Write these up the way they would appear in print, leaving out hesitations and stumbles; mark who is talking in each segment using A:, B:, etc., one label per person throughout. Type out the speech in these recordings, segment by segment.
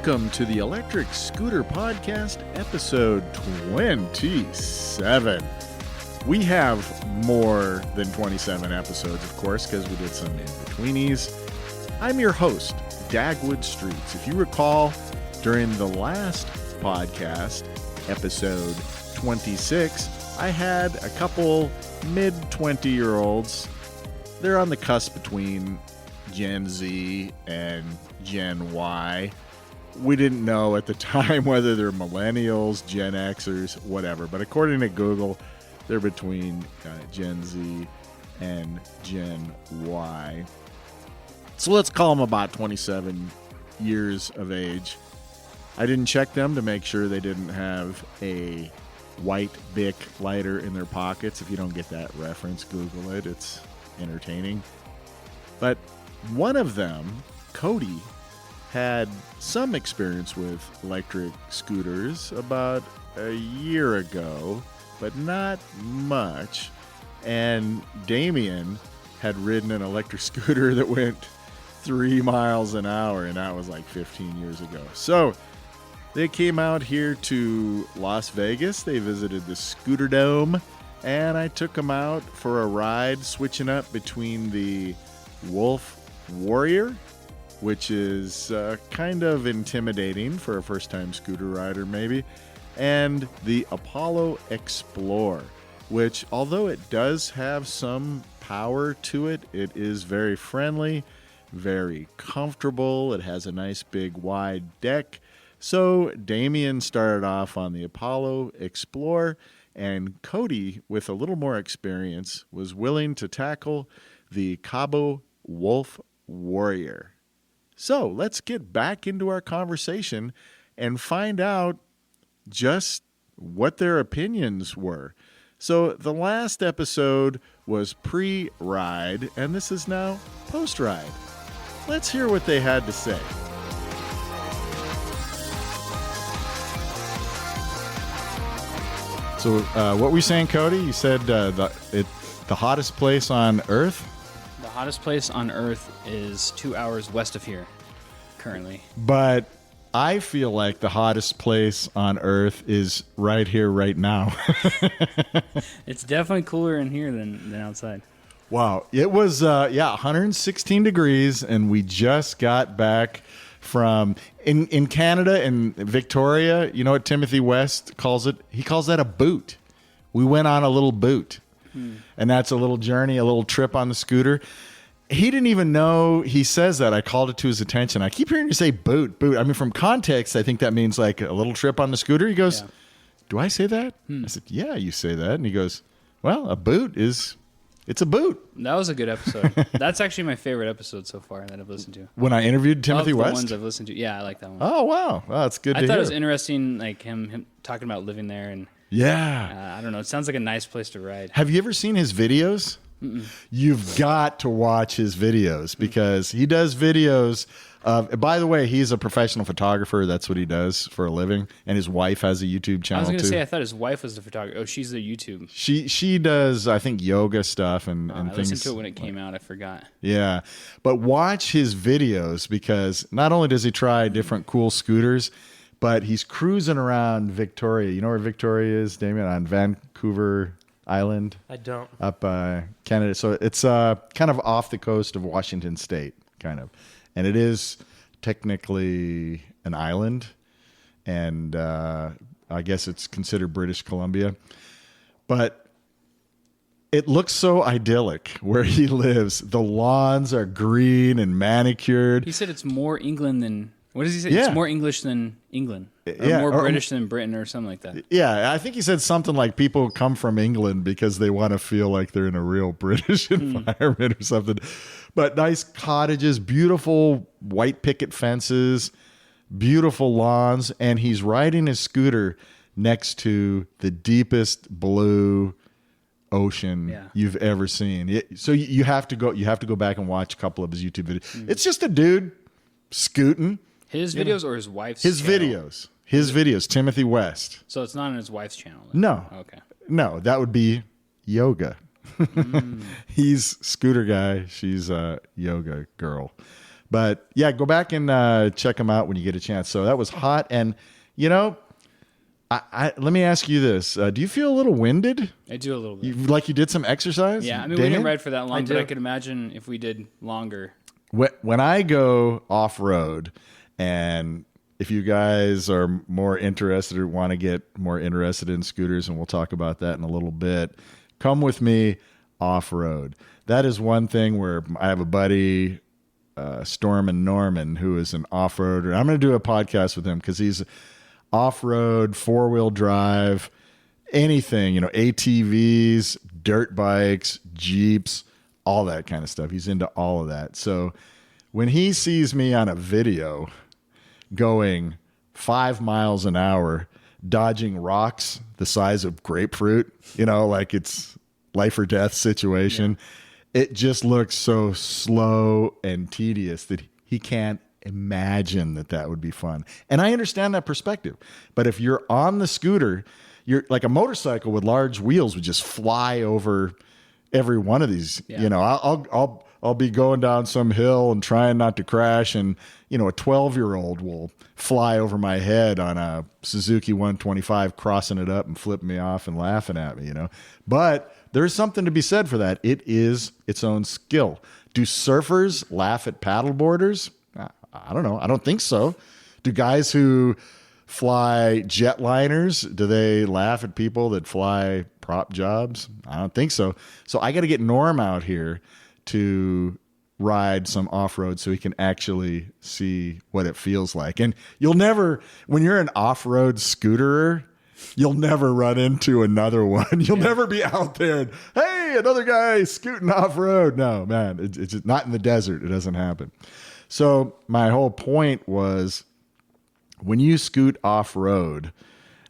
A: Welcome to the Electric Scooter Podcast, episode 27. We have more than 27 episodes, of course, because we did some in-betweenies. I'm your host, Dagwood Streets. If you recall, during the last podcast, episode 26, I had a couple mid-20-year-olds. They're on the cusp between Gen Z and Gen Y. We didn't know at the time whether they're millennials, Gen Xers, whatever. But according to Google, they're between Gen Z and Gen Y. So let's call them about 27 years of age. I didn't check them to make sure they didn't have a white Bic lighter in their pockets. If you don't get that reference, Google it. It's entertaining. But one of them, Cody, had some experience with electric scooters about a year ago, but not much. And Damien had ridden an electric scooter that went 3 miles an hour, and that was like 15 years ago. So they came out here to Las Vegas. They visited the Scooter Dome, and I took them out for a ride, switching up between the Wolf Warrior, which is kind of intimidating for a first-time scooter rider maybe, and the Apollo Explorer, which, although it does have some power to it, it is very friendly, very comfortable. It has a nice big wide deck. So Damien started off on the Apollo Explorer, and Cody, with a little more experience, was willing to tackle the Cabo Wolf Warrior. So let's get back into our conversation and find out just what their opinions were. So the last episode was pre-ride, and this is now post-ride. Let's hear what they had to say. So what were you saying, Cody? You said the hottest place on Earth?
B: The hottest place on Earth is 2 hours west of here, currently.
A: But I feel like the hottest place on Earth is right here, right now.
B: It's definitely cooler in here than outside.
A: Wow. It was, 116 degrees, and we just got back from in Canada and Victoria. You know what Timothy West calls it? He calls that a boot. We went on a little boot. And that's a little journey, a little trip on the scooter. He didn't even know he says that. I called it to his attention. I keep hearing you say boot. I mean, from context, I think that means like a little trip on the scooter. He goes, Do I say that? I said, yeah, you say that. And he goes, well, a boot it's a boot.
B: That was a good episode. That's actually my favorite episode so far that I've listened to.
A: When I interviewed Timothy West?
B: The ones I've listened to. Yeah, I like that one.
A: Oh, wow. Well, that's good to hear.
B: I thought it was interesting, like him talking about living there. And
A: yeah.
B: I don't know. It sounds like a nice place to ride.
A: Have you ever seen his videos? Mm-mm. You've got to watch his videos because he does videos of, by the way, he's a professional photographer. That's what he does for a living. And his wife has a YouTube channel, too.
B: I was going to say, I thought his wife was the photographer. Oh, she's the YouTube.
A: She does, I think, yoga stuff and things. I
B: listened to it when it came out. I forgot.
A: Yeah. But watch his videos because not only does he try different cool scooters, but he's cruising around Victoria. You know where Victoria is, Damien? On Vancouver Island?
C: I don't.
A: Up Canada. So it's kind of off the coast of Washington State, kind of. And it is technically an island. And I guess it's considered British Columbia. But it looks so idyllic where he lives. The lawns are green and manicured.
B: He said it's more England than... What does he say?
A: Yeah.
B: It's more English than England. Or more British than Britain or something like that.
A: Yeah, I think he said something like people come from England because they want to feel like they're in a real British environment or something. But nice cottages, beautiful white picket fences, beautiful lawns, and he's riding his scooter next to the deepest blue ocean you've ever seen. So you have to go back and watch a couple of his YouTube videos. It's just a dude scooting.
B: His videos or his wife's
A: His
B: channel?
A: videos. His videos, Timothy West.
B: So it's not on his wife's channel?
A: Then. No.
B: Okay.
A: No, that would be yoga. He's scooter guy. She's a yoga girl. But yeah, go back and check them out when you get a chance. So that was hot. And, you know, let me ask you this. Do you feel a little winded?
B: I do a little bit.
A: Like you did some exercise?
B: Yeah, I mean, we didn't ride for that long, but I could imagine if we did longer.
A: When I go off-road, and if you guys are more interested or want to get more interested in scooters, and we'll talk about that in a little bit, come with me off-road. That is one thing where I have a buddy, Storm and Norman, who is an off-roader. I'm going to do a podcast with him because he's off-road, four-wheel drive, anything, you know, ATVs, dirt bikes, Jeeps, all that kind of stuff. He's into all of that. So when he sees me on a video going 5 miles an hour, dodging rocks the size of grapefruit, you know, like it's life or death situation, it just looks so slow and tedious that he can't imagine that would be fun. And I understand that perspective. But if you're on the scooter, you're like a motorcycle with large wheels would just fly over every one of these. You know, I'll be going down some hill and trying not to crash, and you know, a 12-year-old will fly over my head on a Suzuki 125, crossing it up and flipping me off and laughing at me, you know. But there's something to be said for that. It is its own skill. Do surfers laugh at paddleboarders? I don't know. I don't think so. Do guys who fly jetliners, do they laugh at people that fly prop jobs? I don't think so. So I got to get Norm out here to ride some off-road so he can actually see what it feels like. And you'll never, when you're an off-road scooterer, you'll never run into another one. You'll never be out there and, hey, another guy scooting off-road. No, man, it's just not in the desert. It doesn't happen. So my whole point was, when you scoot off-road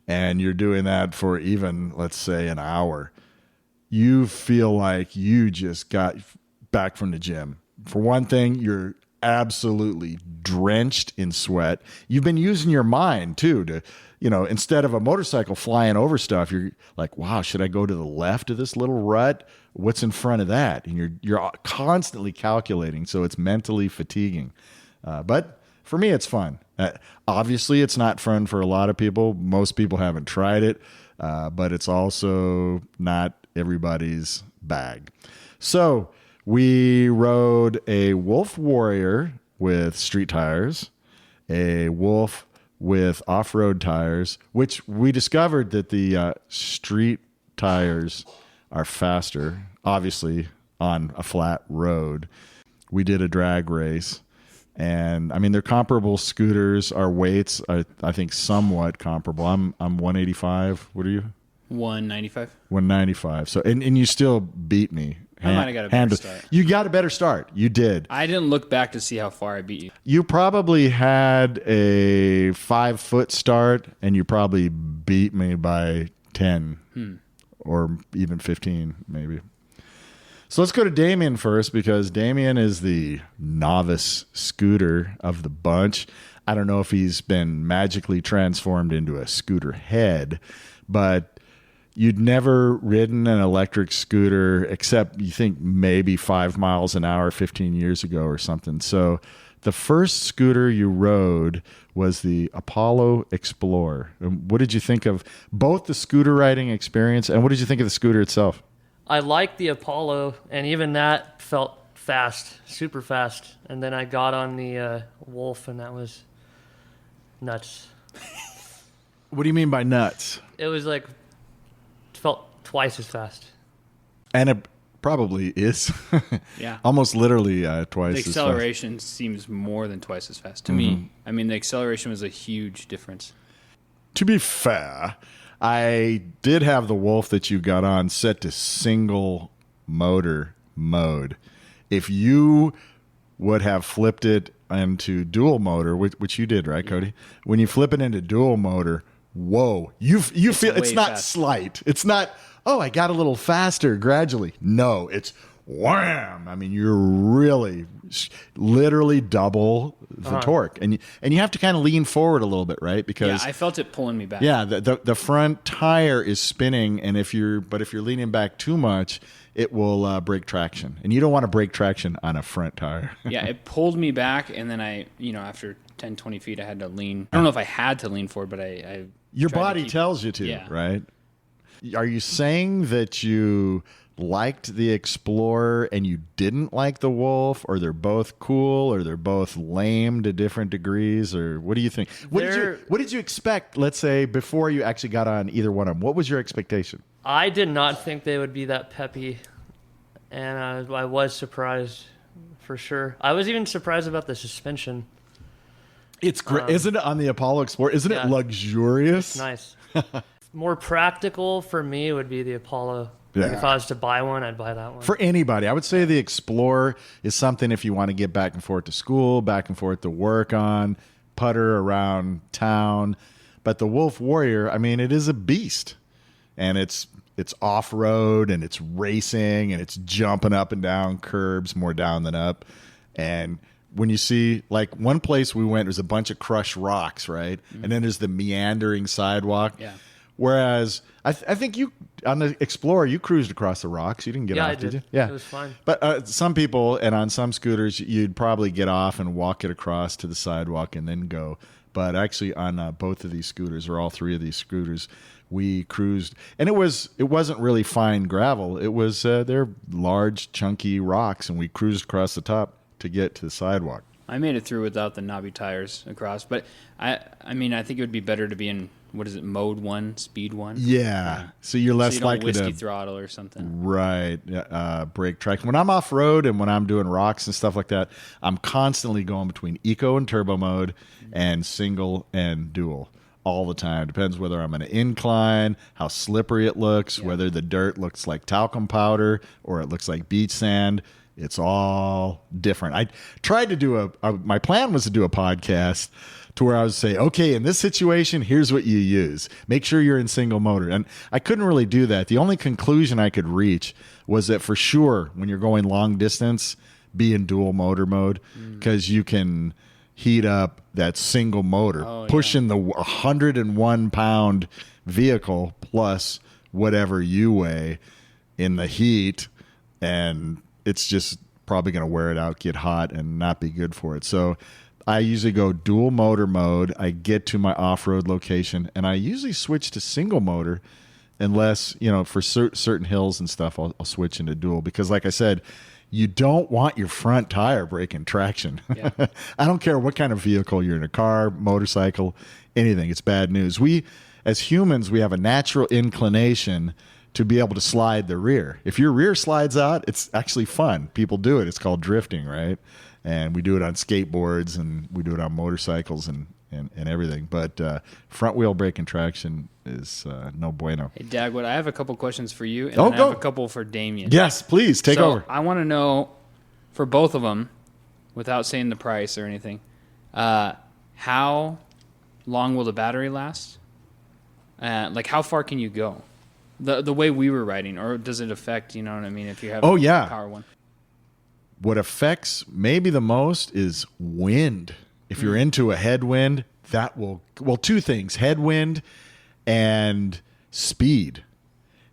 A: and you're doing that for even, let's say, an hour, you feel like you just got back from the gym. For one thing, you're absolutely drenched in sweat. You've been using your mind, too, to, you know, instead of a motorcycle flying over stuff, you're like, wow, should I go to the left of this little rut? What's in front of that? And you're constantly calculating, so it's mentally fatiguing. But for me, it's fun. Obviously, it's not fun for a lot of people. Most people haven't tried it, but it's also not everybody's bag. So we rode a Wolf Warrior with street tires, a Wolf with off-road tires, which we discovered that the street tires are faster, obviously, on a flat road. We did a drag race. And I mean, they're comparable scooters. Our weights are, I think, somewhat comparable. I'm 185. What are you?
B: 195.
A: 195. So, and you still beat me.
B: I might have got a better start.
A: You got a better start. You did.
B: I didn't look back to see how far I beat you.
A: You probably had a 5-foot start, and you probably beat me by 10 or even 15, maybe. So let's go to Damien first, because Damien is the novice scooter of the bunch. I don't know if he's been magically transformed into a scooter head, but you'd never ridden an electric scooter except, you think, maybe 5 miles an hour 15 years ago or something. So the first scooter you rode was the Apollo Explorer. And what did you think of both the scooter riding experience, and what did you think of the scooter itself?
C: I liked the Apollo, and even that felt fast, super fast. And then I got on the Wolf, and that was nuts.
A: What do you mean by nuts?
C: It was like, felt twice as fast.
A: And it probably is.
B: Yeah.
A: Almost literally twice
B: The
A: as fast.
B: acceleration seems more than twice as fast to me. I mean, the acceleration was a huge difference.
A: To be fair, I did have the Wolf that you got on set to single motor mode. If you would have flipped it into dual motor, which you did, right, Cody? When you flip it into dual motor, whoa, you feel it's not fast. Slight. It's not, oh, I got a little faster gradually. No, it's wham. I mean, you're really literally double the torque, and you have to kind of lean forward a little bit, right? Because
B: I felt it pulling me back.
A: Yeah, the front tire is spinning, and if you're leaning back too much, it will break traction. And you don't want to break traction on a front tire.
B: Yeah, it pulled me back, and then after 10, 20 feet, I had to lean. I don't know if I had to lean forward, but I
A: Your body tells you to,
B: yeah.
A: right? Are you saying that you liked the Explorer and you didn't like the Wolf, or they're both cool, or they're both lame to different degrees, or what do you think? What did you expect, let's say, before you actually got on either one of them? What was your expectation?
C: I did not think they would be that peppy, and I was surprised for sure. I was even surprised about the suspension.
A: It's great, isn't it, on the Apollo Explorer? Isn't it luxurious?
C: It's nice. More practical for me would be the Apollo.
A: Yeah.
C: Like if I was to buy one, I'd buy that one.
A: For anybody, I would say the Explorer is something if you want to get back and forth to school, back and forth to work on, putter around town. But the Wolf Warrior, I mean, it is a beast. And it's off-road, and it's racing, and it's jumping up and down curbs, more down than up. And when you see, like, one place we went, there's a bunch of crushed rocks, right? Mm-hmm. And then there's the meandering sidewalk.
B: Yeah.
A: Whereas I think you, on the Explorer, you cruised across the rocks. You didn't get off,
C: I did.
A: you? Yeah,
C: it was fine.
A: But some people, and on some scooters, you'd probably get off and walk it across to the sidewalk and then go. But actually, on both of these scooters, or all three of these scooters, we cruised, and it wasn't really fine gravel. It was they're large, chunky rocks, and we cruised across the top to get to the sidewalk.
B: I made it through without the knobby tires across, but I think it would be better to be in, what is it, mode 1, speed 1?
A: Yeah. So you're less
B: so you don't
A: likely
B: whiskey
A: to
B: throttle or something.
A: Right. Break traction. When I'm off road and when I'm doing rocks and stuff like that, I'm constantly going between eco and turbo mode and single and dual all the time. Depends whether I'm on an incline, how slippery it looks, whether the dirt looks like talcum powder or it looks like beach sand. It's all different. I tried to do my plan was to do a podcast to where I would say, okay, in this situation, here's what you use. Make sure you're in single motor. And I couldn't really do that. The only conclusion I could reach was that for sure, when you're going long distance, be in dual motor mode, because you can heat up that single motor, pushing the 101-pound vehicle plus whatever you weigh in the heat, and it's just probably going to wear it out, get hot, and not be good for it. So I usually go dual motor mode. I get to my off-road location, and I usually switch to single motor unless, for certain hills and stuff, I'll switch into dual. Because like I said, you don't want your front tire breaking traction. Yeah. I don't care what kind of vehicle you're in, a car, motorcycle, anything. It's bad news. We, as humans, we have a natural inclination to be able to slide the rear. If your rear slides out, it's actually fun. People do it. It's called drifting, right? And we do it on skateboards, and we do it on motorcycles and everything. But front wheel braking traction is no bueno.
B: Hey, Dagwood, I have a couple questions for you, and then I have a couple for Damien.
A: Yes, please, take over.
B: I want to know, for both of them, without saying the price or anything, how long will the battery last? Like, how far can you go? The way we were riding, or does it affect, you know what I mean, if you have a power one?
A: What affects maybe the most is wind. If you're into a headwind, that will, two things, headwind and speed.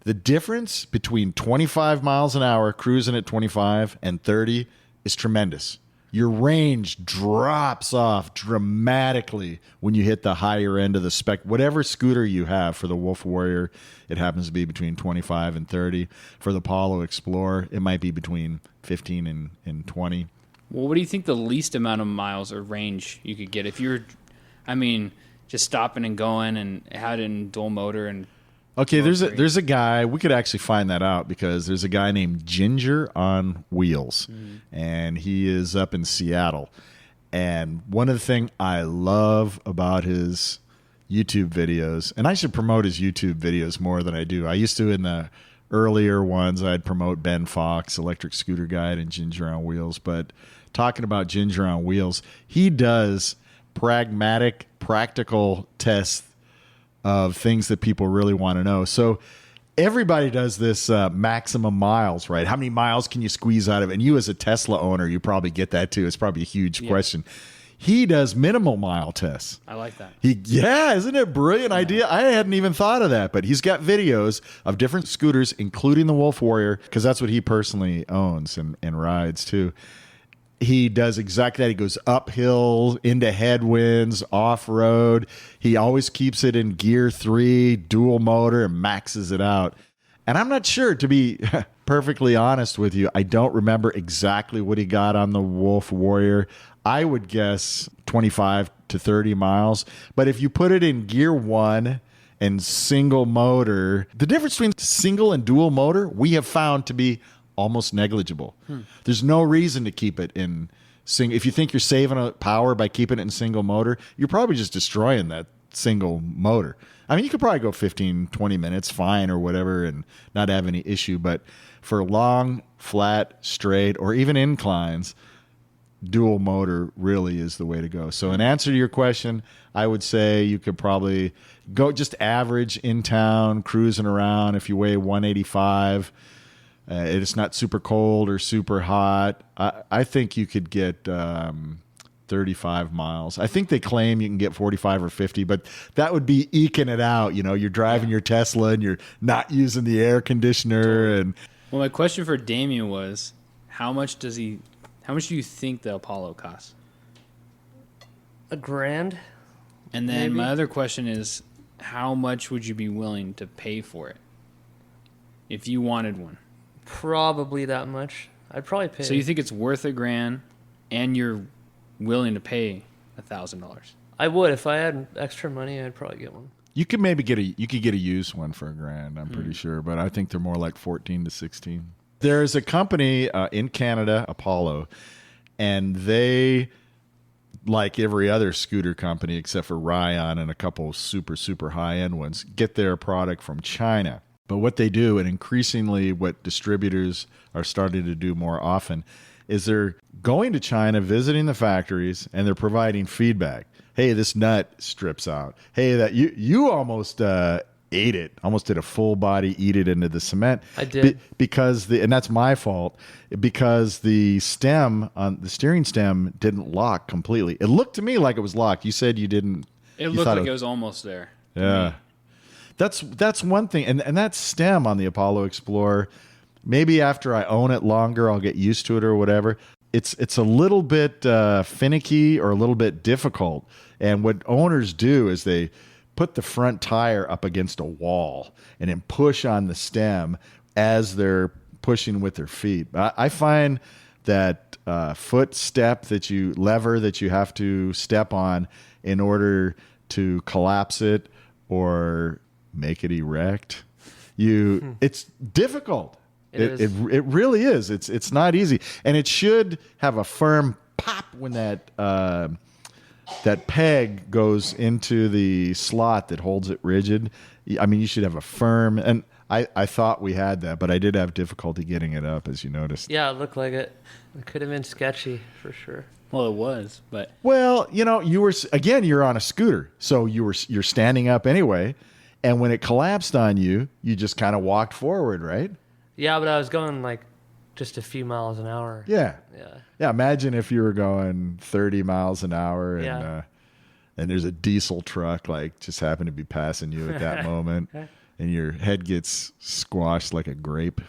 A: The difference between 25 miles an hour cruising at 25 and 30 is tremendous. Your range drops off dramatically when you hit the higher end of the spec. Whatever scooter you have for the Wolf Warrior, it happens to be between 25 and 30. For the Apollo Explorer, it might be between 15 and 20.
B: Well, what do you think the least amount of miles or range you could get if you're, just stopping and going and had it in dual motor and...
A: Okay, there's a guy, we could actually find that out because there's a guy named Ginger on Wheels, and he is up in Seattle. And one of the things I love about his YouTube videos, and I should promote his YouTube videos more than I do. I used to in the earlier ones, I'd promote Ben Fox, Electric Scooter Guide, and Ginger on Wheels. But talking about Ginger on Wheels, he does pragmatic, practical tests of things that people really want to know. So everybody does this maximum miles, right? How many miles can you squeeze out of it? And you as a Tesla owner, you probably get that too. It's probably a huge question. He does minimal mile tests.
B: I like that.
A: Yeah, isn't it a brilliant idea? I hadn't even thought of that, but he's got videos of different scooters, including the Wolf Warrior, because that's what he personally owns and rides too. He does exactly that. He goes uphill, into headwinds, off-road. He always keeps it in gear 3, dual motor, and maxes it out. And I'm not sure, to be perfectly honest with you, I don't remember exactly what he got on the Wolf Warrior. I would guess 25 to 30 miles. But if you put it in gear 1 and single motor, the difference between single and dual motor we have found to be almost negligible. There's no reason to keep it in single. If you think you're saving power by keeping it in single motor, you're probably just destroying that single motor. I mean, you could probably go 15, 20 minutes fine or whatever and not have any issue. But for long, flat, straight, or even inclines, dual motor really is the way to go. So in answer to your question, I would say you could probably go just average in town, cruising around. If you weigh 185, it's not super cold or super hot, I think you could get 35 miles. I think they claim you can get 45 or 50, but that would be eking it out. You know, you're driving your Tesla and you're not using the air conditioner. And
B: Well, my question for Damien was, how much do you think the Apollo costs?
C: $1,000.
B: And then
C: Maybe.
B: my other question is, how much would you be willing to pay for it if you wanted one?
C: Probably that much. I'd probably pay.
B: So you think it's worth $1,000 and you're willing to pay $1,000?
C: I would. If I had extra money, I'd probably get one.
A: you could maybe get a used one for $1,000, I'm pretty sure, but I think they're more like 14 to 16. There's a company in Canada, Apollo, and they, like every other scooter company except for Ryan and a couple super, super high-end ones, get their product from China. But what they do, and increasingly what distributors are starting to do more often, is they're going to China, visiting the factories, and they're providing feedback. Hey, this nut strips out. Hey, that you almost ate it, almost did a full body eat it into the cement.
C: I did.
A: And that's my fault, because the stem on the steering stem didn't lock completely. It looked to me like it was locked. You said you didn't.
B: It looked like it was almost there.
A: Yeah. That's one thing. And that stem on the Apollo Explorer, maybe after I own it longer, I'll get used to it or whatever. It's a little bit finicky or a little bit difficult. And what owners do is they put the front tire up against a wall and then push on the stem as they're pushing with their feet. I find that lever that you have to step on in order to collapse it or make it erect, it's difficult. It really is. It's not easy, and it should have a firm pop when that peg goes into the slot that holds it rigid. I mean, you should have a firm, and I thought we had that, but I did have difficulty getting it up, as you noticed.
C: Yeah, it looked like it. It could have been sketchy for sure.
B: Well, it was, but
A: Well, you're on a scooter, so you're standing up anyway, and when it collapsed on you, you just kind of walked forward, right?
C: Yeah, but I was going like just a few miles an hour.
A: Yeah.
C: Yeah.
A: Imagine if you were going 30 miles an hour and
C: Yeah.
A: and there's a diesel truck like just happened to be passing you at that moment, and your head gets squashed like a grape.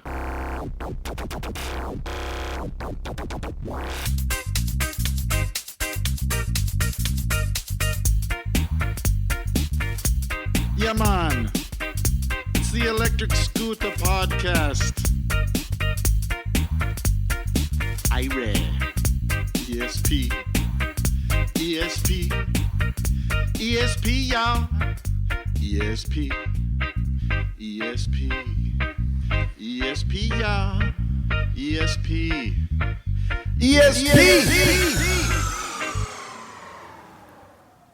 A: Yeah, man. It's the Electric Scooter Podcast. IRA. ESP. ESP. ESP, y'all. ESP. ESP. ESP, y'all. ESP. ESP.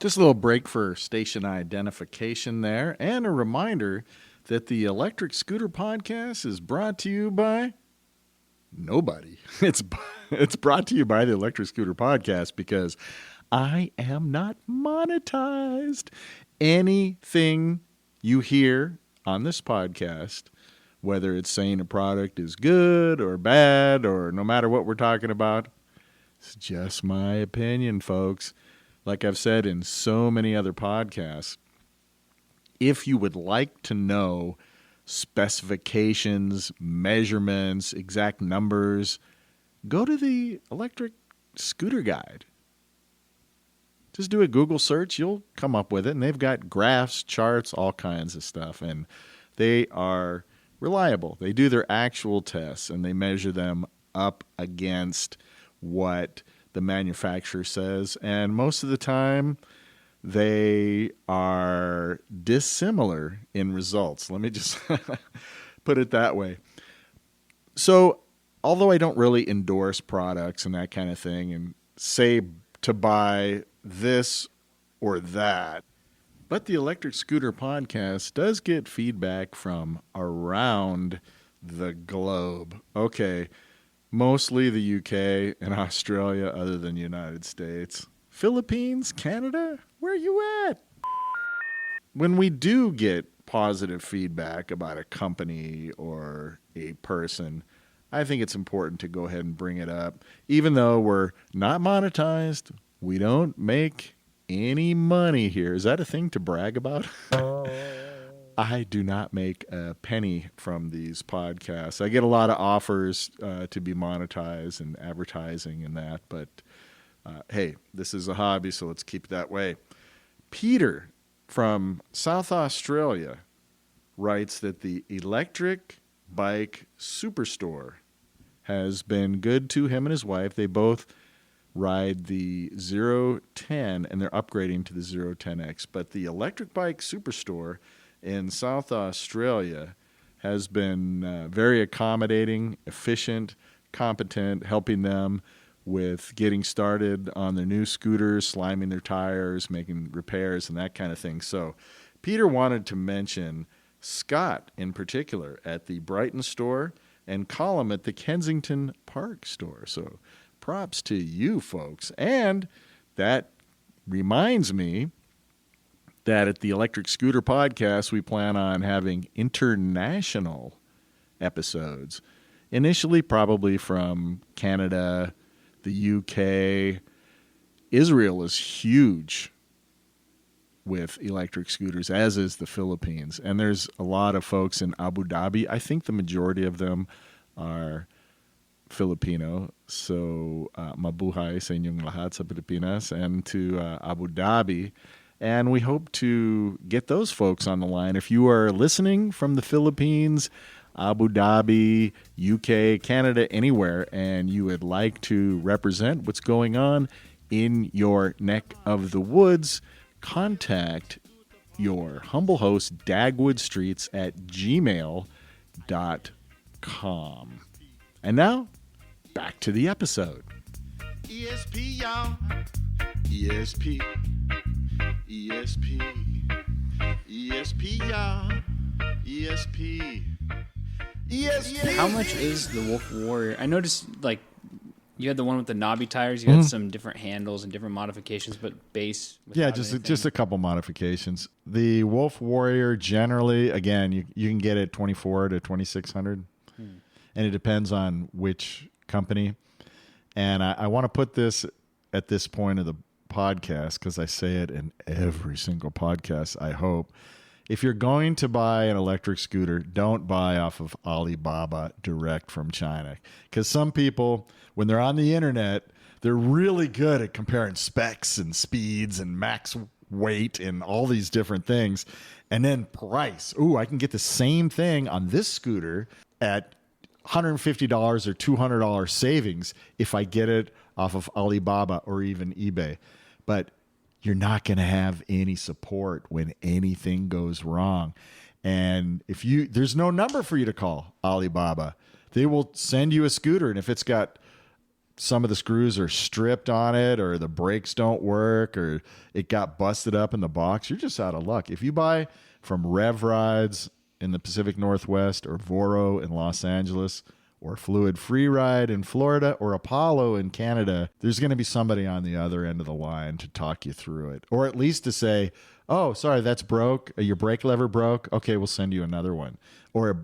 A: Just a little break for station identification there, and a reminder that the Electric Scooter Podcast is brought to you by nobody. It's brought to you by the Electric Scooter Podcast because I am not monetized. Anything you hear on this podcast, whether it's saying a product is good or bad or no matter what we're talking about, it's just my opinion, folks. like I've said in so many other podcasts, if you would like to know specifications, measurements, exact numbers, go to the electric scooter guide. Just do a Google search, you'll come up with it, and they've got graphs, charts, all kinds of stuff, and they are reliable. They do their actual tests, and they measure them up against what the manufacturer says, and most of the time they are dissimilar in results. Let me just put it that way. So, although I don't really endorse products and that kind of thing and say to buy this or that, but the Electric Scooter Podcast does get feedback from around the globe. Okay, mostly the UK and Australia other than the United States. Philippines, Canada, where are you at? When we do get positive feedback about a company or a person, I think it's important to go ahead and bring it up. Even though we're not monetized, we don't make any money here. Is that a thing to brag about? I do not make a penny from these podcasts. I get a lot of offers to be monetized and advertising and that, but hey, this is a hobby, so let's keep it that way. Peter from South Australia writes that the electric bike superstore has been good to him and his wife. They both ride the 010, and they're upgrading to the 010X. But the electric bike superstore in South Australia has been very accommodating, efficient, competent, helping them with getting started on their new scooters, sliming their tires, making repairs, and that kind of thing. So Peter wanted to mention Scott in particular at the Brighton store and Colin at the Kensington Park store. So props to you folks. And that reminds me that at the Electric Scooter Podcast, we plan on having international episodes. Initially, probably from Canada, the UK. Israel is huge with electric scooters, as is the Philippines. And there's a lot of folks in Abu Dhabi. I think the majority of them are Filipino. So, mabuhay sa inyong lahat sa Pilipinas and to Abu Dhabi. And we hope to get those folks on the line. If you are listening from the Philippines, Abu Dhabi, UK, Canada, anywhere, and you would like to represent what's going on in your neck of the woods, contact your humble host, Dagwood Streets, at gmail.com. And now, back to the episode. ESP, y'all. ESP. ESP. ESP, y'all. ESP. ESP.
B: How much is the Wolf Warrior? I noticed, like, you had the one with the knobby tires. You had some different handles and different modifications, but base.
A: Yeah, just a couple modifications. The Wolf Warrior generally, again, you can get it 24 to 2600, and it depends on which company. And I want to put this at this point of the podcast because I say it in every single podcast, I hope. If you're going to buy an electric scooter, don't buy off of Alibaba direct from China. Because some people, when they're on the internet, they're really good at comparing specs and speeds and max weight and all these different things. And then price. Ooh, I can get the same thing on this scooter at $150 or $200 savings if I get it off of Alibaba or even eBay. But you're not going to have any support when anything goes wrong. And there's no number for you to call Alibaba. They will send you a scooter, and if it's got some of the screws are stripped on it, or the brakes don't work, or it got busted up in the box, you're just out of luck. If you buy from Rev Rides in the Pacific Northwest, or Voro in Los Angeles, or Fluid Freeride in Florida, or Apollo in Canada, there's going to be somebody on the other end of the line to talk you through it. Or at least to say, oh, sorry, that's broke. Your brake lever broke. Okay, we'll send you another one. Or it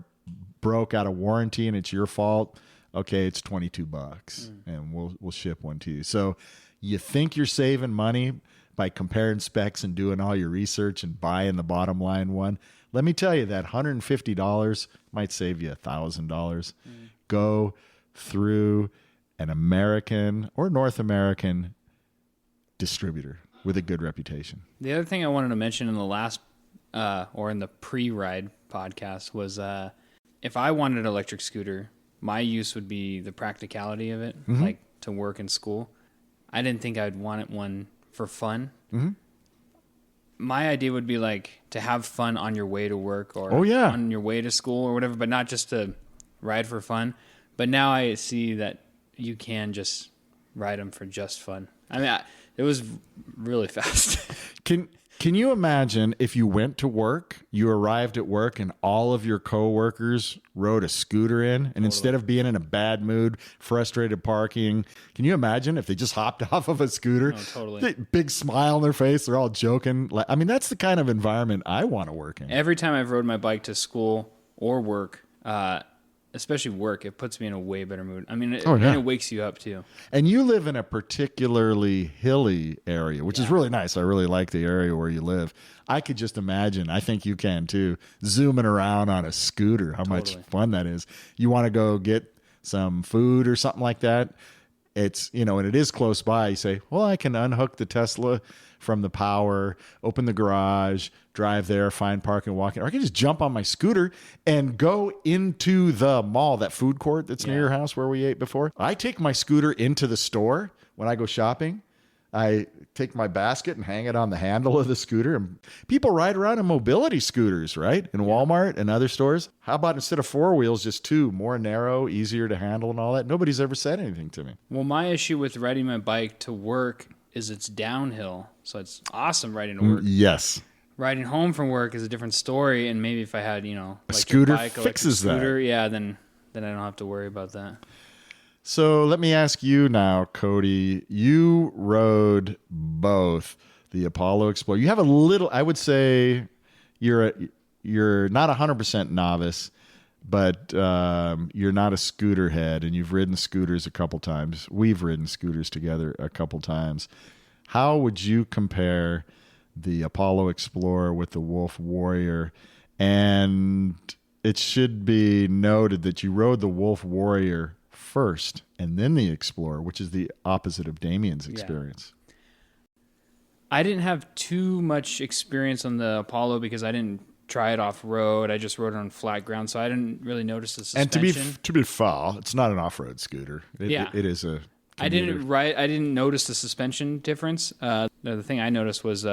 A: broke out of warranty and it's your fault. Okay, it's $22 and we'll ship one to you. So you think you're saving money by comparing specs and doing all your research and buying the bottom line one. Let me tell you that $150 might save you $1,000. Go through an American or North American distributor with a good reputation.
B: The other thing I wanted to mention in the last or in the pre-ride podcast was if I wanted an electric scooter, my use would be the practicality of it, like to work and school. I didn't think I'd want one for fun. My idea would be like to have fun on your way to work or on your way to school or whatever, but not just to ride for fun. But now I see that you can just ride them for just fun. I mean, it was really fast.
A: Can you imagine if you went to work, you arrived at work, and all of your coworkers rode a scooter in, and instead of being in a bad mood, frustrated parking, can you imagine if they just hopped off of a scooter?
B: Oh, totally.
A: Big smile on their face, they're all joking. I mean, that's the kind of environment I want to work in.
B: Every time I've rode my bike to school or work, especially work, it puts me in a way better mood. I mean, and it wakes you up too.
A: And you live in a particularly hilly area, which is really nice. I really like the area where you live. I could just imagine, I think you can too, zooming around on a scooter, how much fun that is. You want to go get some food or something like that. It's, and it is close by. You say, well, I can unhook the Tesla from the power, open the garage, drive there, find parking, walk in. Or I can just jump on my scooter and go into the mall, that food court that's near your house where we ate before. I take my scooter into the store when I go shopping. I take my basket and hang it on the handle of the scooter. And people ride around in mobility scooters, right? In Walmart and other stores. How about instead of 4 wheels, just 2, more narrow, easier to handle and all that? Nobody's ever said anything to me.
B: Well, my issue with riding my bike to work is it's downhill. So it's awesome riding to work.
A: Yes.
B: Riding home from work is a different story. And maybe if I had, a
A: scooter
B: bike,
A: fixes
B: scooter,
A: that.
B: Yeah, then I don't have to worry about that.
A: So let me ask you now, Cody, you rode both the Apollo Explorer. You have a little, I would say you're not 100% novice, but you're not a scooter head, and you've ridden scooters a couple times. We've ridden scooters together a couple times. How would you compare the Apollo Explorer with the Wolf Warrior? And it should be noted that you rode the Wolf Warrior first and then the Explorer, which is the opposite of Damien's experience.
B: I didn't have too much experience on the Apollo because I didn't try it off-road. I just rode it on flat ground, so I didn't really notice the suspension.
A: And to be fair, it's not an off-road scooter. It is a commuter.
B: I didn't notice the suspension difference. The thing I noticed was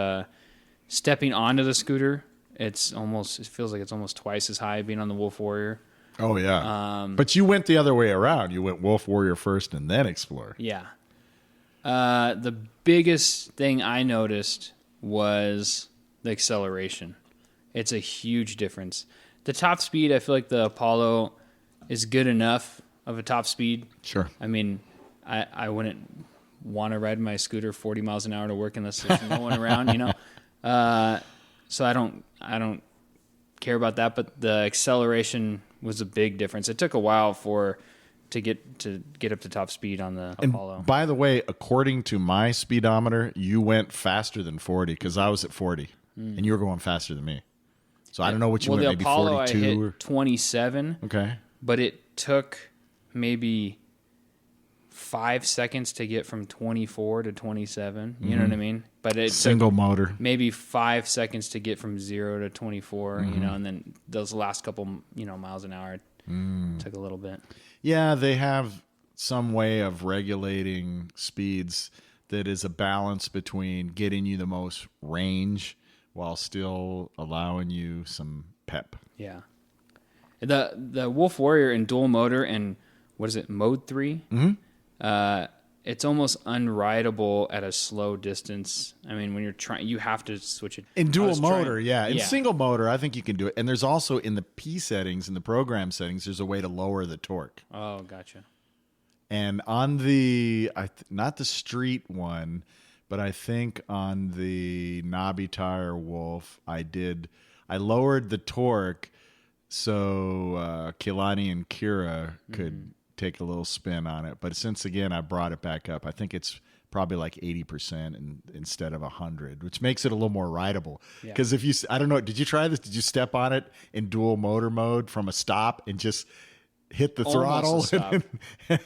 B: stepping onto the scooter. It feels like it's almost twice as high being on the Wolf Warrior.
A: Oh, yeah. But you went the other way around. You went Wolf Warrior first and then Explorer.
B: Yeah. The biggest thing I noticed was the acceleration. It's a huge difference. The top speed, I feel like the Apollo is good enough of a top speed.
A: Sure.
B: I mean, I wouldn't want to ride my scooter 40 miles an hour to work unless there's no one around, So I don't care about that, but the acceleration was a big difference. It took a while to get up to top speed on the Apollo.
A: And by the way, according to my speedometer, you went faster than 40 because I was at 40, and you were going faster than me. So I don't know what you went, maybe
B: Apollo
A: 42
B: I hit
A: or
B: 27.
A: Okay.
B: But it took maybe 5 seconds to get from 24 to 27. You know what I mean? But it
A: single
B: took
A: motor.
B: maybe 5 seconds to get from 0 to 24, and then those last couple, miles an hour took a little bit.
A: Yeah, they have some way of regulating speeds that is a balance between getting you the most range while still allowing you some pep.
B: Yeah. The Wolf Warrior in dual motor and what is it, mode 3? It's almost unrideable at a slow distance. I mean, when you're trying, you have to switch it.
A: In dual motor, yeah. In single motor, I think you can do it. And there's also in the P settings, in the program settings, there's a way to lower the torque.
B: Oh, gotcha.
A: And on the, not the street one, but I think on the knobby tire Wolf, I lowered the torque so Kehlani and Kira could take a little spin on it. But since, again, I brought it back up, I think it's probably like 80% instead of 100, which makes it a little more rideable. Because if you, I don't know, did you try this? Did you step on it in dual motor mode from a stop and just hit the throttle?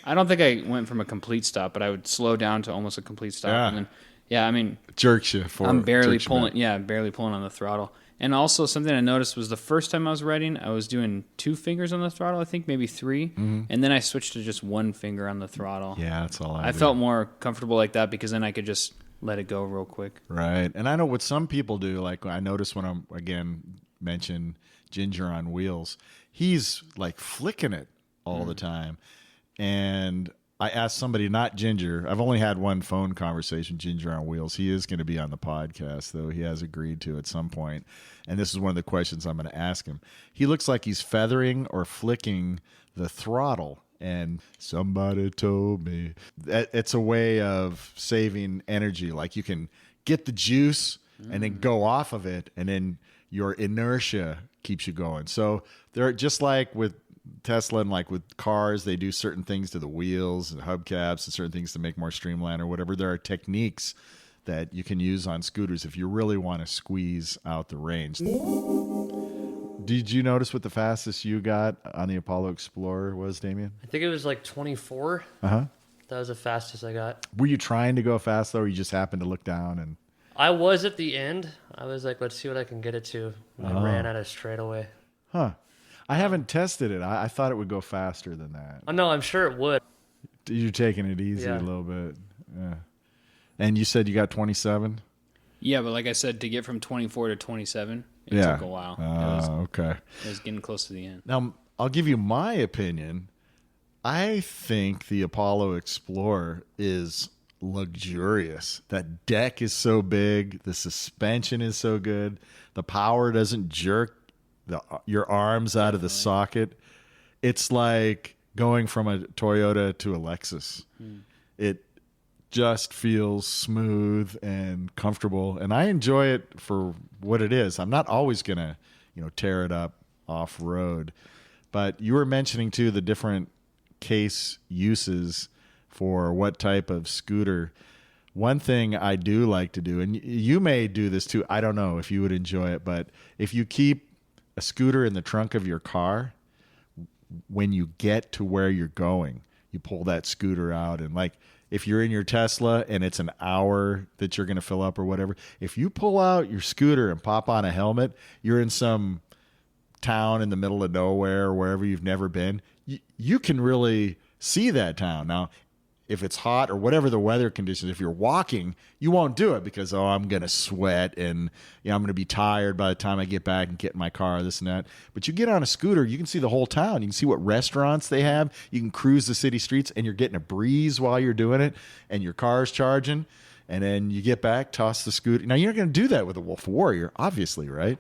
B: I don't think I went from a complete stop, but I would slow down to almost a complete stop.
A: Yeah.
B: And then, I mean,
A: jerks you forward.
B: I'm barely pulling on the throttle. And also something I noticed was the first time I was riding, I was doing 2 fingers on the throttle, I think maybe 3. Mm-hmm. And then I switched to just 1 finger on the throttle.
A: Yeah, that's all I do.
B: felt more comfortable like that because then I could just let it go real quick.
A: Right. And I know what some people do, like I notice when I'm, again, mention Ginger on wheels, he's like flicking it all the time. And I asked somebody, not Ginger. I've only had one phone conversation, Ginger on Wheels. He is going to be on the podcast, though. He has agreed to at some point. And this is one of the questions I'm going to ask him. He looks like he's feathering or flicking the throttle. And somebody told me that it's a way of saving energy. Like you can get the juice and then go off of it, and then your inertia keeps you going. So they're just like with Tesla and like with cars, they do certain things to the wheels and hubcaps and certain things to make more streamlined or whatever. There are techniques that you can use on scooters if you really want to squeeze out the range. Did you notice what the fastest you got on the Apollo Explorer was, Damien?
C: I think it was like 24.
A: Uh-huh.
C: That was the fastest I got.
A: Were you trying to go fast, though, or you just happened to look down? And
C: I was at the end. I was like, let's see what I can get it to. And I ran at it straight away.
A: Huh. I haven't tested it. I thought it would go faster than that.
C: Oh, no, I'm sure it would.
A: You're taking it easy a little bit. Yeah. And you said you got 27?
B: Yeah, but like I said, to get from 24 to 27, it took a while.
A: Okay.
B: It was getting close to the end.
A: Now, I'll give you my opinion. I think the Apollo Explorer is luxurious. That deck is so big. The suspension is so good. The power doesn't jerk your arms out of the socket. It's like going from a Toyota to a Lexus. It just feels smooth and comfortable, and I enjoy it for what it is. I'm not always gonna, tear it up off road. But you were mentioning too the different case uses for what type of scooter. One thing I do like to do, and you may do this too, I don't know if you would enjoy it, but if you keep a scooter in the trunk of your car, when you get to where you're going, you pull that scooter out, and like if you're in your Tesla and it's an hour that you're going to fill up or whatever, if you pull out your scooter and pop on a helmet, you're in some town in the middle of nowhere or wherever you've never been, you can really see that town. Now, if it's hot or whatever the weather conditions, if you're walking, you won't do it because, I'm going to sweat and I'm going to be tired by the time I get back and get in my car, this and that. But you get on a scooter, you can see the whole town. You can see what restaurants they have. You can cruise the city streets, and you're getting a breeze while you're doing it, and your car's charging. And then you get back, toss the scooter. Now, you're not going to do that with a Wolf Warrior, obviously, right?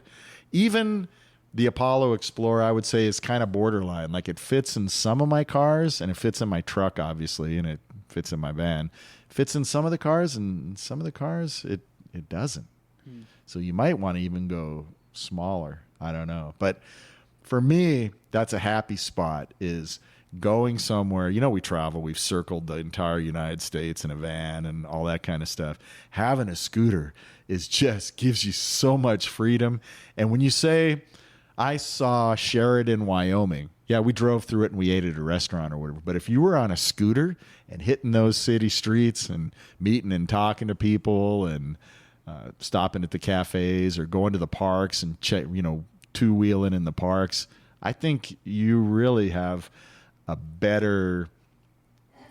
A: Even the Apollo Explorer, I would say, is kind of borderline. Like it fits in some of my cars, and it fits in my truck, obviously, and it fits in my van. It fits in some of the cars, and some of the cars it doesn't. So you might want to even go smaller. I don't know. But for me, that's a happy spot, is going somewhere. We travel. We've circled the entire United States in a van and all that kind of stuff. Having a scooter is just gives you so much freedom. And when you say, I saw Sheridan, Wyoming. Yeah, we drove through it and we ate at a restaurant or whatever. But if you were on a scooter and hitting those city streets and meeting and talking to people and stopping at the cafes or going to the parks and two-wheeling in the parks, I think you really have a better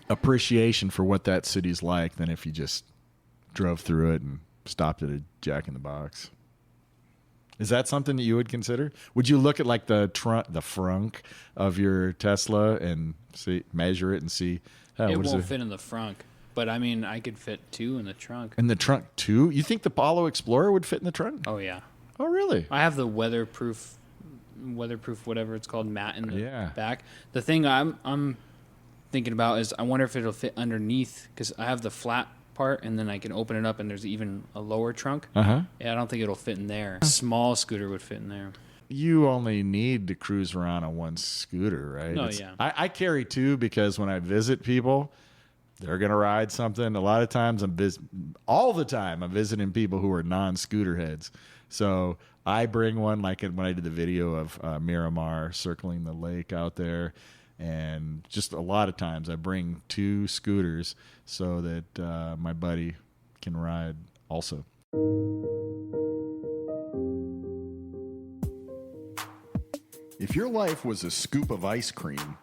A: appreciation for what that city's like than if you just drove through it and stopped at a Jack in the Box. Is that something that you would consider? Would you look at like the frunk of your Tesla and measure it and see?
B: It won't fit in the frunk, but I mean, I could fit 2 in the trunk.
A: In the trunk too? You think the Apollo Explorer would fit in the trunk?
B: Oh yeah.
A: Oh really?
B: I have the weatherproof whatever it's called mat in the back. The thing I'm thinking about is I wonder if it'll fit underneath, because I have the flat part and then I can open it up and there's even a lower trunk. Yeah, I don't think it'll fit in there. A small scooter would fit in there.
A: you only need to cruise around on one scooter, right?
B: Oh, yeah.
A: I carry two because when I visit people, they're going to ride something. A lot of times all the time I'm visiting people who are non-scooter heads. So I bring one, like when I did the video of Miramar circling the lake out there. And just a lot of times I bring two scooters so that my buddy can ride also. If your life was a scoop of ice cream,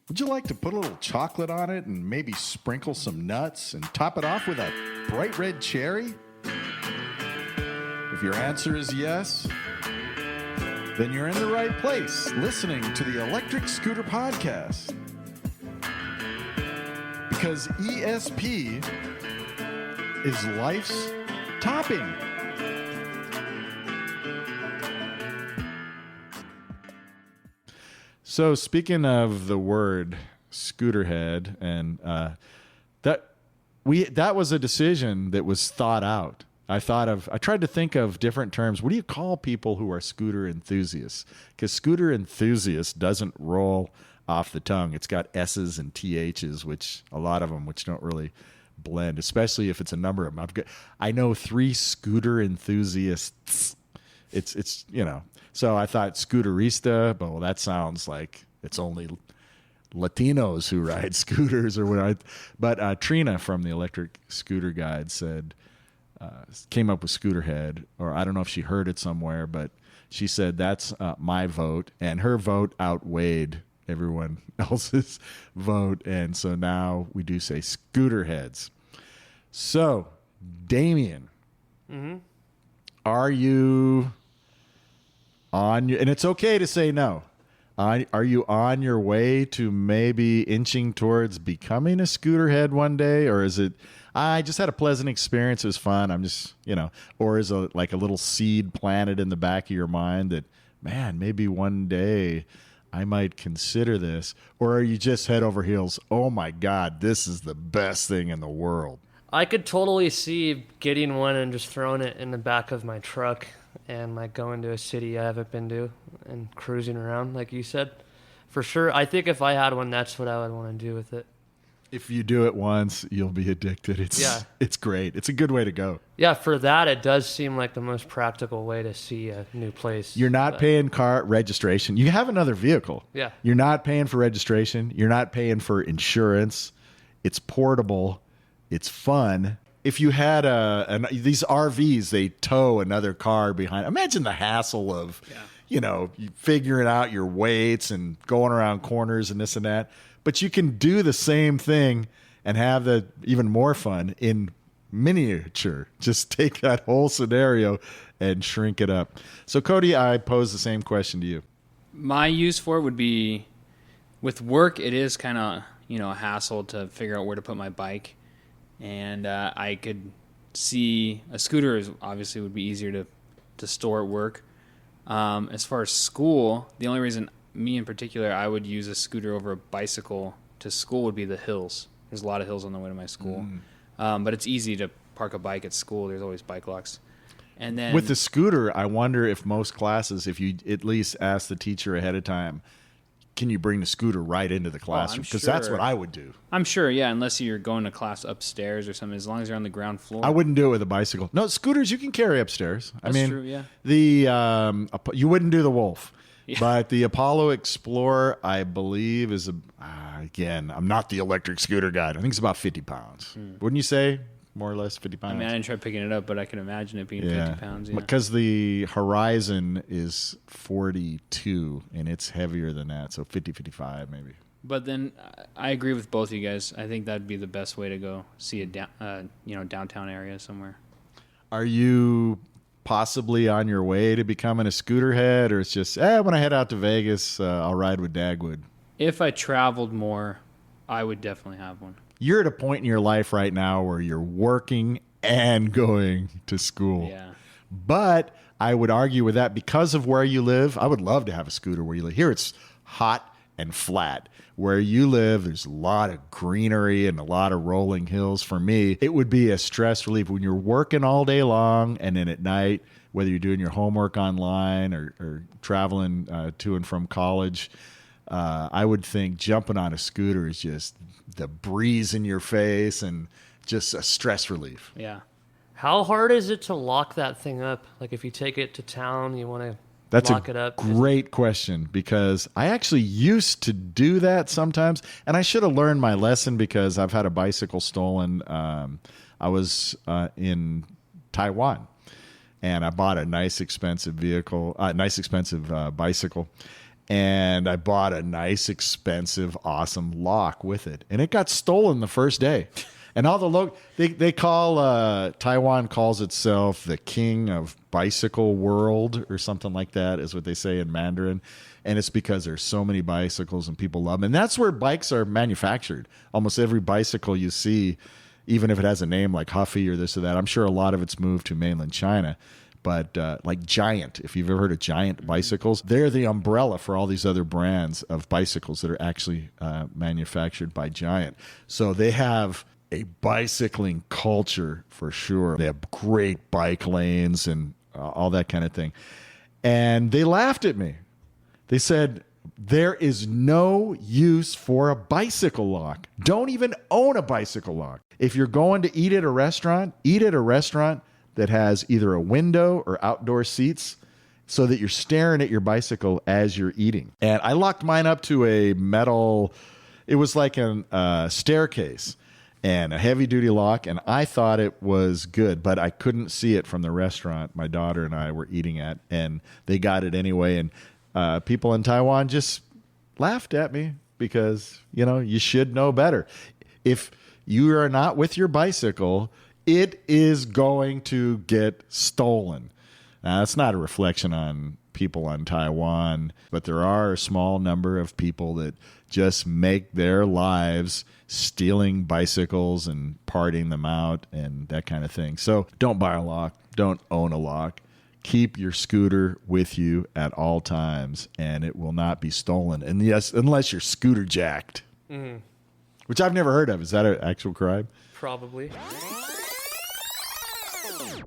A: would you like to put a little chocolate on it and maybe sprinkle some nuts and top it off with a bright red cherry? If your answer is yes, then you're in the right place, listening to the Electric Scooter Podcast. Because ESP is life's topping. So speaking of the word scooterhead, and that was a decision that was thought out. I tried to think of different terms. What do you call people who are scooter enthusiasts? Because scooter enthusiast doesn't roll off the tongue. It's got S's and THs, which a lot of them, which don't really blend, especially if it's a number of them. I know 3 scooter enthusiasts. It's So I thought scooterista, but that sounds like it's only Latinos who ride scooters or what. But Trina from the Electric Scooter Guide said, came up with scooterhead, or I don't know if she heard it somewhere, but she said that's my vote, and her vote outweighed everyone else's vote, and so now we do say scooterheads. So, Damien, are you on your, and it's okay to say no, are you on your way to maybe inching towards becoming a scooterhead one day, or is it, I just had a pleasant experience, it was fun, I'm just, or is it like a little seed planted in the back of your mind that, man, maybe one day I might consider this, or are you just head over heels, oh my God, this is the best thing in the world?
C: I could totally see getting one and just throwing it in the back of my truck and like going to a city I haven't been to and cruising around, like you said. For sure. I think if I had one, that's what I would want to do with it.
A: If you do it once, you'll be addicted. It's great. It's a good way to go.
C: Yeah, for that, it does seem like the most practical way to see a new place.
A: You're not paying car registration. You have another vehicle.
C: Yeah.
A: You're not paying for registration. You're not paying for insurance. It's portable. It's fun. If you had these RVs, they tow another car behind. Imagine the hassle of, figuring out your weights and going around corners and this and that. But you can do the same thing and have the even more fun in miniature. Just take that whole scenario and shrink it up. So, Cody, I pose the same question to you.
B: My use for it would be, with work, it is kind of, a hassle to figure out where to put my bike. And I could see a scooter obviously would be easier to store at work. As far as school, the only reason me in particular I would use a scooter over a bicycle to school would be the hills. There's a lot of hills on the way to my school. But it's easy to park a bike at school. There's always bike locks. And then
A: with the scooter, I wonder if most classes, if you at least ask the teacher ahead of time, can you bring the scooter right into the classroom? Because that's what I would do.
B: I'm sure, yeah, unless you're going to class upstairs or something, as long as you're on the ground floor.
A: I wouldn't do it with a bicycle. No, scooters you can carry upstairs.
B: That's true, yeah.
A: You wouldn't do the Wolf.
B: Yeah.
A: But the Apollo Explorer, I believe, is, again, I'm not the electric scooter guy. I think it's about 50 pounds. Wouldn't you say? More or less 50 pounds?
B: I mean, I didn't try picking it up, but I can imagine it being 50 pounds. Yeah.
A: Because the Horizon is 42, and it's heavier than that, so 50, 55 maybe.
B: But then I agree with both of you guys. I think that'd be the best way to go see a downtown area somewhere.
A: Are you possibly on your way to becoming a scooter head, or it's just, when I head out to Vegas, I'll ride with Dagwood?
B: If I traveled more, I would definitely have one.
A: You're at a point in your life right now where you're working and going to school.
B: Yeah.
A: But I would argue with that, because of where you live, I would love to have a scooter where you live. Here it's hot and flat. Where you live, there's a lot of greenery and a lot of rolling hills. For me, it would be a stress relief when you're working all day long and then at night, whether you're doing your homework online or traveling to and from college. I would think jumping on a scooter is just the breeze in your face and just a stress relief.
B: Yeah.
C: How hard is it to lock that thing up? Like if you take it to town, you want to
A: That's
C: lock it up?
A: Great question, because I actually used to do that sometimes, and I should have learned my lesson because I've had a bicycle stolen. I was in Taiwan, and I bought a nice expensive bicycle, and I bought a nice expensive awesome lock with it, and it got stolen the first day. And all the they call Taiwan calls itself the king of bicycle world or something like that is what they say in Mandarin, and it's because there's so many bicycles and people love them. And that's where bikes are manufactured. Almost every bicycle you see, even if it has a name like Huffy or this or that, I'm sure a lot of it's moved to mainland China. But like Giant, if you've ever heard of Giant bicycles, they're the umbrella for all these other brands of bicycles that are actually manufactured by Giant. So they have a bicycling culture for sure. They have great bike lanes and all that kind of thing. And they laughed at me. They said, there is no use for a bicycle lock. Don't even own a bicycle lock. If you're going to eat at a restaurant that has either a window or outdoor seats so that you're staring at your bicycle as you're eating. And I locked mine up to a metal, it was like a staircase and a heavy-duty lock, and I thought it was good, but I couldn't see it from the restaurant my daughter and I were eating at, and they got it anyway, and people in Taiwan just laughed at me because, you should know better. If you are not with your bicycle, it is going to get stolen. Now, that's not a reflection on people on Taiwan, but there are a small number of people that just make their lives stealing bicycles and parting them out and that kind of thing. So don't buy a lock. Don't own a lock. Keep your scooter with you at all times, and it will not be stolen. And yes, unless you're scooter jacked, which I've never heard of. Is that an actual crime?
C: Probably.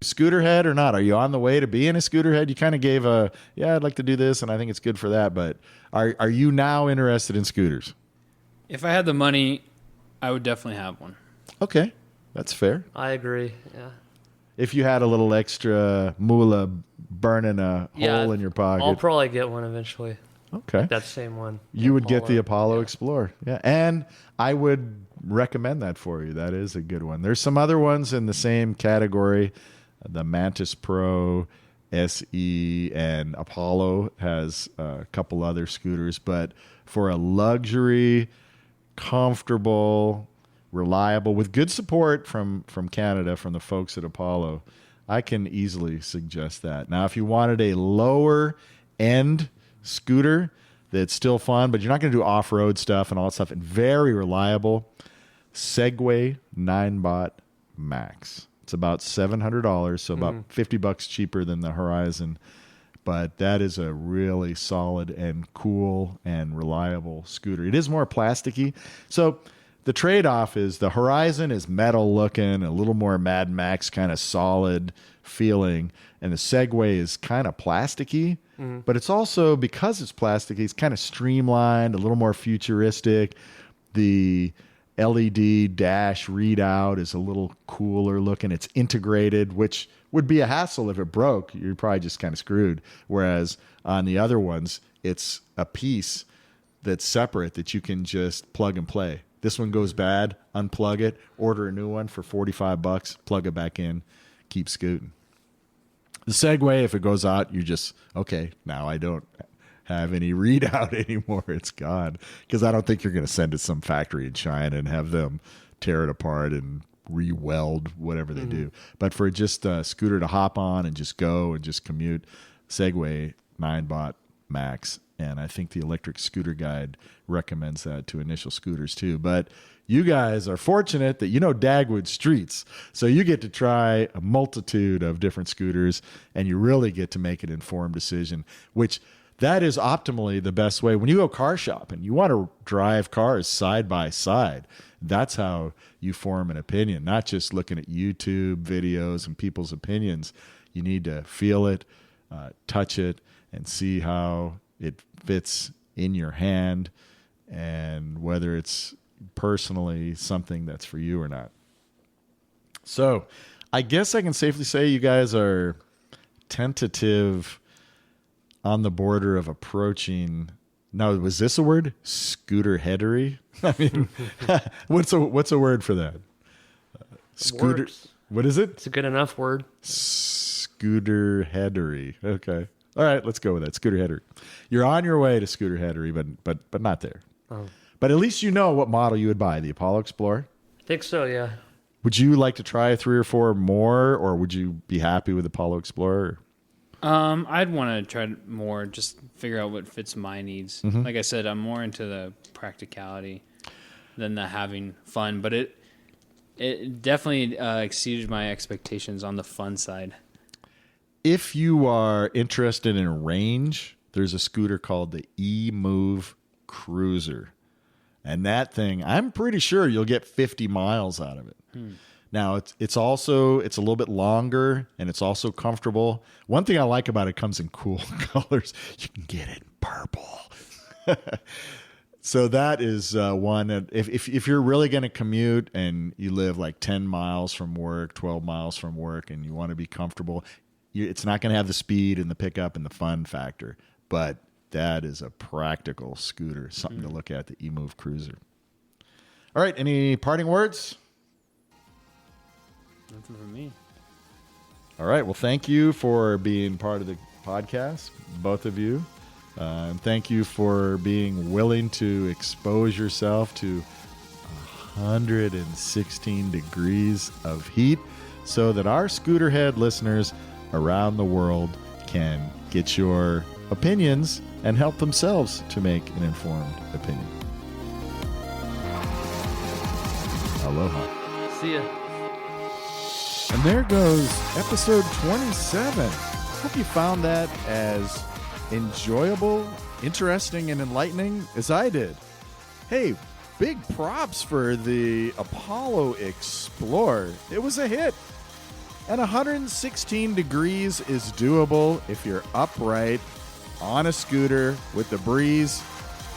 A: Scooterhead or not? Are you on the way to being a scooterhead? You kind of gave I'd like to do this, and I think it's good for that. But are you now interested in scooters?
B: If I had the money, I would definitely have one.
A: Okay, that's fair.
C: I agree, yeah.
A: If you had a little extra moolah burning a hole in your pocket.
C: I'll probably get one eventually.
A: Okay.
C: That same one.
A: You would get the Apollo Explorer. Yeah, and I would recommend that for you. That is a good one. There's some other ones in the same category. The Mantis Pro, SE, and Apollo has a couple other scooters. But for a luxury, comfortable, reliable, with good support from Canada, from the folks at Apollo, I can easily suggest that. Now, if you wanted a lower end scooter that's still fun, but you're not going to do off-road stuff and all that stuff, and very reliable, Segway 9bot Max. It's about $700, so about $50 cheaper than the Horizon. But that is a really solid and cool and reliable scooter. It is more plasticky. So the trade-off is the Horizon is metal looking, a little more Mad Max kind of solid feeling, and the Segway is kind of plasticky. But it's also, because it's plasticky, it's kind of streamlined, a little more futuristic. The LED dash readout is a little cooler looking. It's integrated, which would be a hassle if it broke. You're probably just kind of screwed. Whereas on the other ones, it's a piece that's separate that you can just plug and play. This one goes bad, unplug it, order a new one for $45, plug it back in, keep scooting. The Segway, if it goes out, you just, okay, now I don't have any readout anymore. It's gone. Because I don't think you're going to send it to some factory in China and have them tear it apart and re-weld whatever they do. But for just a scooter to hop on and just go and just commute, Segway 9bot Max. And I think the Electric Scooter Guide recommends that to initial scooters too. But you guys are fortunate that you know Dagwood streets. So you get to try a multitude of different scooters, and you really get to make an informed decision, which that is optimally the best way. When you go car shopping, you want to drive cars side by side. That's how you form an opinion, not just looking at YouTube videos and people's opinions. You need to feel it, touch it, and see how it fits in your hand and whether it's personally something that's for you or not. So I guess I can safely say you guys are tentative, on the border of approaching. Now, was this a word? Scooter headery? I mean, what's a word for that? Scooter.
C: Works.
A: What is it?
C: It's a good enough word.
A: Scooter headery. Okay. All right, let's go with that. Scooter headery. You're on your way to scooter headery, but not there.
C: Oh.
A: But at least you know what model you would buy. The Apollo Explorer.
C: I think so, yeah.
A: Would you like to try 3 or 4 more, or would you be happy with Apollo Explorer?
B: I'd want to try more, just figure out what fits my needs.
A: Mm-hmm.
B: Like I said, I'm more into the practicality than the having fun, but it definitely exceeded my expectations on the fun side.
A: If you are interested in range, there's a scooter called the E-Move Cruiser. And that thing, I'm pretty sure you'll get 50 miles out of it. Now, it's a little bit longer, and it's also comfortable. One thing I like about it comes in cool colors. You can get it in purple. So that is one that if you're really going to commute and you live like 10 miles from work, 12 miles from work, and you want to be comfortable, it's not going to have the speed and the pickup and the fun factor. But that is a practical scooter, something to look at, the E-Move Cruiser. All right, any parting words?
B: Nothing from me.
A: All right. Well, thank you for being part of the podcast, both of you. And thank you for being willing to expose yourself to 116 degrees of heat so that our Scooterhead listeners around the world can get your opinions and help themselves to make an informed opinion. Aloha.
C: See ya.
A: And there goes episode 27. Hope you found that as enjoyable, interesting, and enlightening as I did. Hey, big props for the Apollo Explorer. It was a hit. And 116 degrees is doable if you're upright on a scooter with the breeze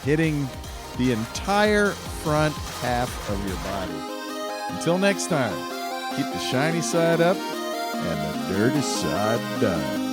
A: hitting the entire front half of your body. Until next time. Keep the shiny side up and the dirty side down.